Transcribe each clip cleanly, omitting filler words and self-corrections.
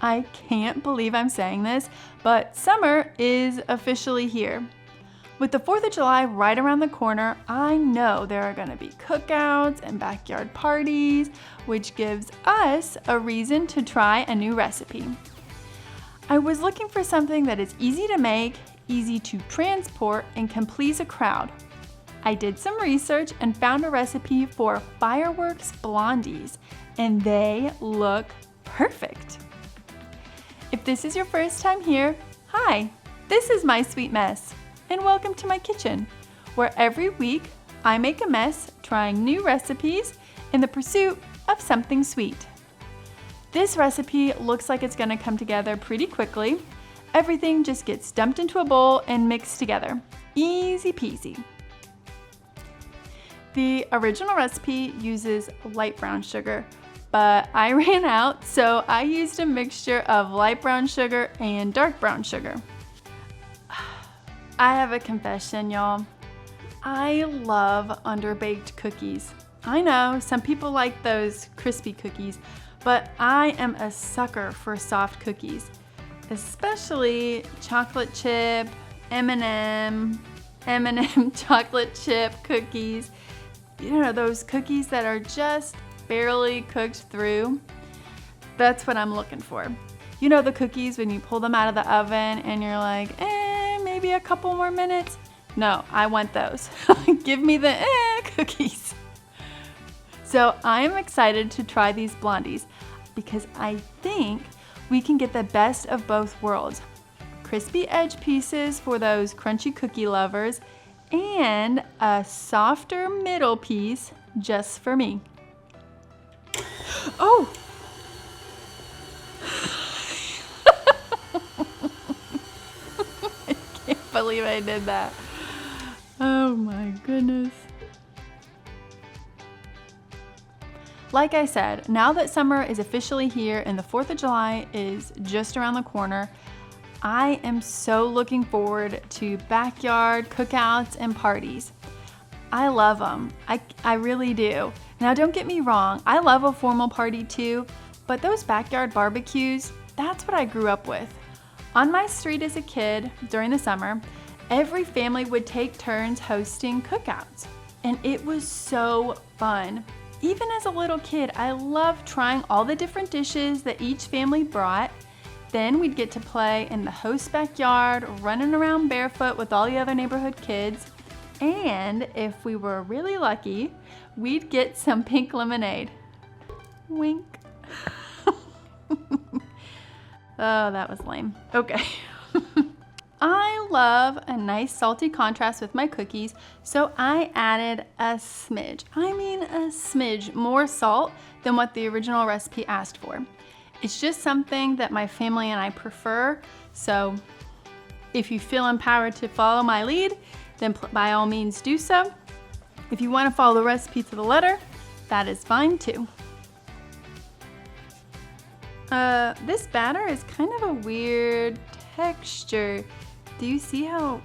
I can't believe I'm saying this, but summer is officially here. With the 4th of July right around the corner, I know there are going to be cookouts and backyard parties, which gives us a reason to try a new recipe. I was looking for something that is easy to make, easy to transport, and can please a crowd. I did some research and found a recipe for Fireworks Blondies, and they look perfect. If this is your first time here, hi, this is My Sweet Mess, and welcome to my kitchen, where every week I make a mess trying new recipes in the pursuit of something sweet. This recipe looks like it's gonna come together pretty quickly. Everything just gets dumped into a bowl and mixed together. Easy peasy. The original recipe uses light brown sugar, but I ran out, so I used a mixture of light brown sugar and dark brown sugar. I have a confession, y'all. I love underbaked cookies. I know some people like those crispy cookies, but I am a sucker for soft cookies, especially chocolate chip, M&M chocolate chip cookies. You know, those cookies that are just barely cooked through. That's what I'm looking for. You know the cookies when you pull them out of the oven and you're like, maybe a couple more minutes? No, I want those. Give me the cookies. So I'm excited to try these blondies because I think we can get the best of both worlds. Crispy edge pieces for those crunchy cookie lovers and a softer middle piece just for me. Oh! I can't believe I did that. Oh my goodness. Like I said, now that summer is officially here and the 4th of July is just around the corner, I am so looking forward to backyard cookouts and parties. I love them. I really do. Now don't get me wrong, I love a formal party too, but those backyard barbecues, that's what I grew up with. On my street as a kid, during the summer, every family would take turns hosting cookouts, and it was so fun. Even as a little kid, I loved trying all the different dishes that each family brought. Then we'd get to play in the host's backyard, running around barefoot with all the other neighborhood kids. And if we were really lucky, we'd get some pink lemonade. Wink. Oh, that was lame. Okay. I love a nice salty contrast with my cookies, so I added a smidge more salt than what the original recipe asked for. It's just something that my family and I prefer, so if you feel empowered to follow my lead, then by all means do so. If you want to follow the recipe to the letter, that is fine too. This batter is kind of a weird texture. Do you see how,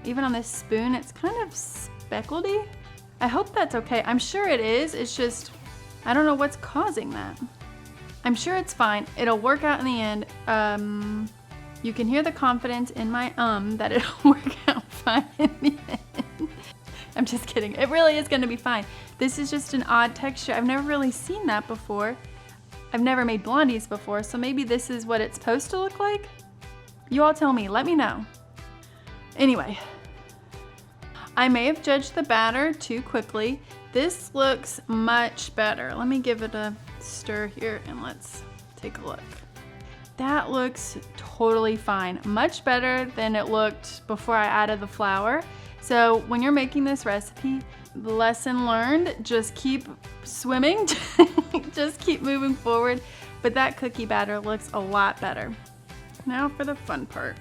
even on this spoon, it's kind of speckledy? I hope that's okay. I'm sure it is. It's just, I don't know what's causing that. I'm sure it's fine. It'll work out in the end. You can hear the confidence in my that it'll work out fine in the end. I'm just kidding. It really is going to be fine. This is just an odd texture. I've never really seen that before. I've never made blondies before, so maybe this is what it's supposed to look like? You all tell me. Let me know. Anyway, I may have judged the batter too quickly. This looks much better. Let me give it a stir here and let's take a look. That looks totally fine. Much better than it looked before I added the flour. So when you're making this recipe, lesson learned, just keep swimming, just keep moving forward. But that cookie batter looks a lot better. Now for the fun part.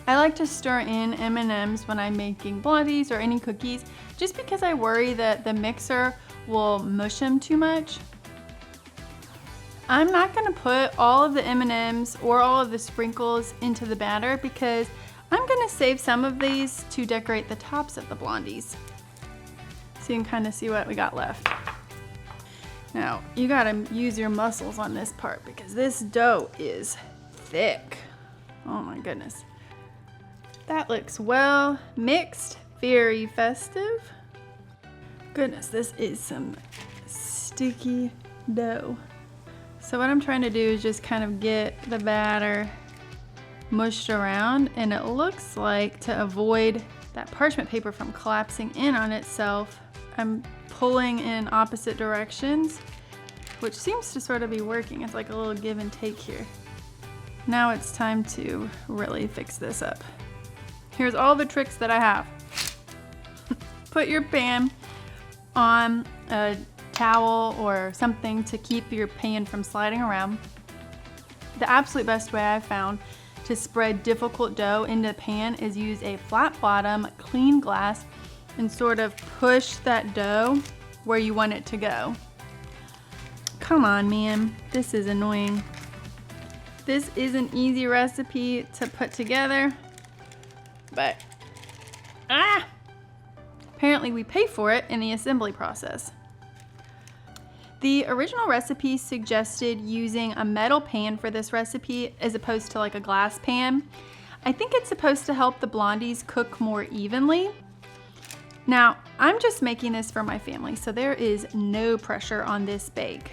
I like to stir in M&Ms when I'm making blondies or any cookies, just because I worry that the mixer will mush them too much. I'm not gonna put all of the M&Ms or all of the sprinkles into the batter because I'm gonna save some of these to decorate the tops of the blondies. So you can kind of see what we got left. Now, you gotta use your muscles on this part because this dough is thick. Oh my goodness. That looks well mixed, very festive. Goodness, this is some sticky dough. So what I'm trying to do is just kind of get the batter mushed around, and it looks like to avoid that parchment paper from collapsing in on itself, I'm pulling in opposite directions, which seems to sort of be working. It's like a little give and take here. Now it's time to really fix this up. Here's all the tricks that I have. Put your pan on a towel or something to keep your pan from sliding around. The absolute best way I've found to spread difficult dough into the pan is use a flat bottom, clean glass, and sort of push that dough where you want it to go. Come on, man, this is annoying. This is an easy recipe to put together, but apparently we pay for it in the assembly process. The original recipe suggested using a metal pan for this recipe as opposed to like a glass pan. I think it's supposed to help the blondies cook more evenly. Now, I'm just making this for my family, so there is no pressure on this bake.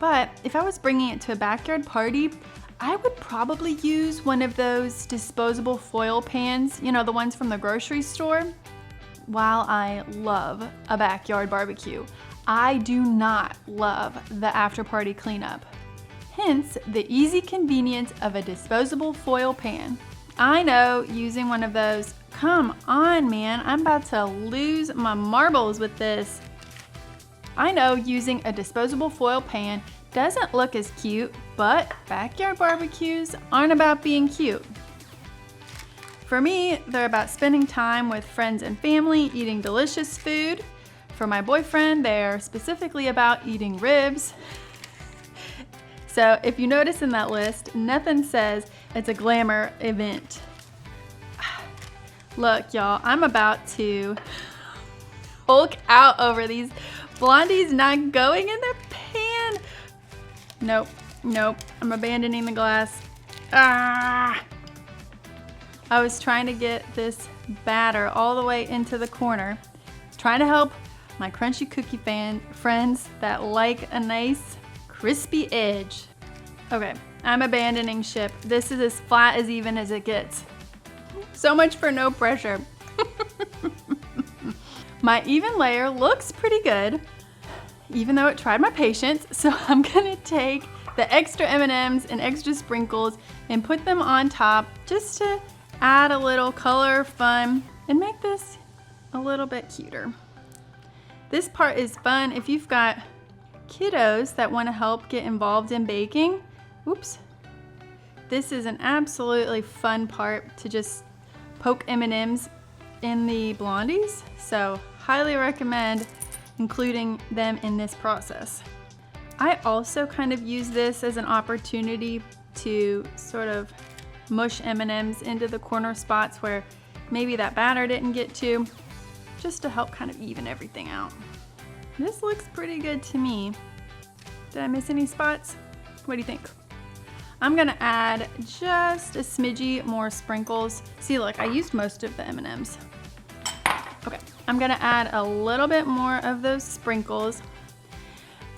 But if I was bringing it to a backyard party, I would probably use one of those disposable foil pans, you know, the ones from the grocery store. While I love a backyard barbecue, I do not love the after-party cleanup. Hence, the easy convenience of a disposable foil pan. I know using one of those, come on man, I'm about to lose my marbles with this. I know using a disposable foil pan doesn't look as cute, but backyard barbecues aren't about being cute. For me, they're about spending time with friends and family, eating delicious food. For my boyfriend, they're specifically about eating ribs. So if you notice in that list, nothing says it's a glamour event. Look, y'all, I'm about to Hulk out over these blondies not going in the pan. Nope, I'm abandoning the glass. I was trying to get this batter all the way into the corner, trying to help my crunchy cookie friends that like a nice crispy edge. Okay, I'm abandoning ship. This is as flat as even as it gets. So much for no pressure. My even layer looks pretty good, even though it tried my patience. So I'm gonna take the extra M&Ms and extra sprinkles and put them on top just to add a little color, fun, and make this a little bit cuter. This part is fun if you've got kiddos that want to help get involved in baking. Oops. This is an absolutely fun part to just poke M&Ms in the blondies. So highly recommend including them in this process. I also kind of use this as an opportunity to sort of mush M&Ms into the corner spots where maybe that batter didn't get to, just to help kind of even everything out. This looks pretty good to me. Did I miss any spots? What do you think? I'm gonna add just a smidgy more sprinkles. See, look, I used most of the M&Ms. Okay, I'm gonna add a little bit more of those sprinkles.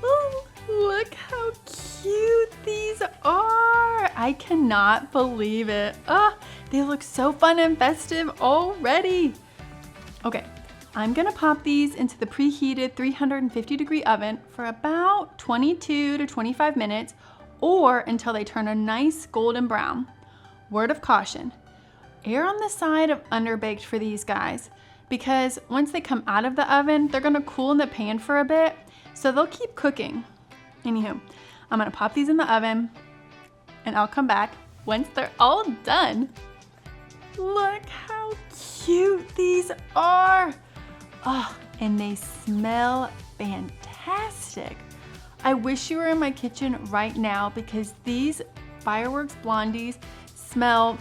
Oh, look how cute these are. I cannot believe it. Oh, they look so fun and festive already. Okay, I'm gonna pop these into the preheated 350-degree oven for about 22 to 25 minutes or until they turn a nice golden brown. Word of caution, err on the side of underbaked for these guys because once they come out of the oven, they're gonna cool in the pan for a bit, so they'll keep cooking. Anywho, I'm gonna pop these in the oven and I'll come back once they're all done. Look how cute these are. Oh, and they smell fantastic. I wish you were in my kitchen right now because these Fireworks Blondies smell,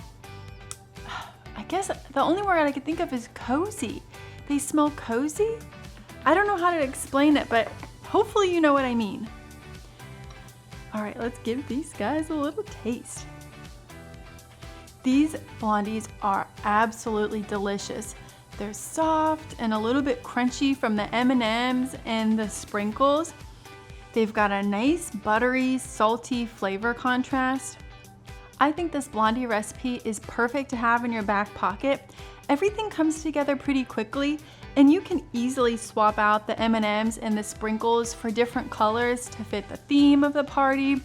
I guess the only word I could think of is cozy. They smell cozy. I don't know how to explain it, but Hopefully you know what I mean. All right, let's give these guys a little taste. These blondies are absolutely delicious. They're soft and a little bit crunchy from the M&Ms and the sprinkles. They've got a nice buttery, salty flavor contrast. I think this blondie recipe is perfect to have in your back pocket. Everything comes together pretty quickly, and you can easily swap out the M&Ms and the sprinkles for different colors to fit the theme of the party,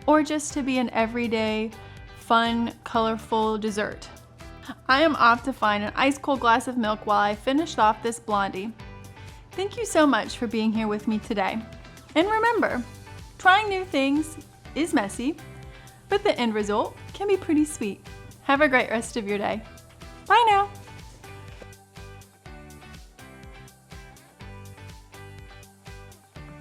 or just to be an everyday, fun, colorful dessert. I am off to find an ice cold glass of milk while I finish off this blondie. Thank you so much for being here with me today. And remember, trying new things is messy, but the end result can be pretty sweet. Have a great rest of your day. Bye now.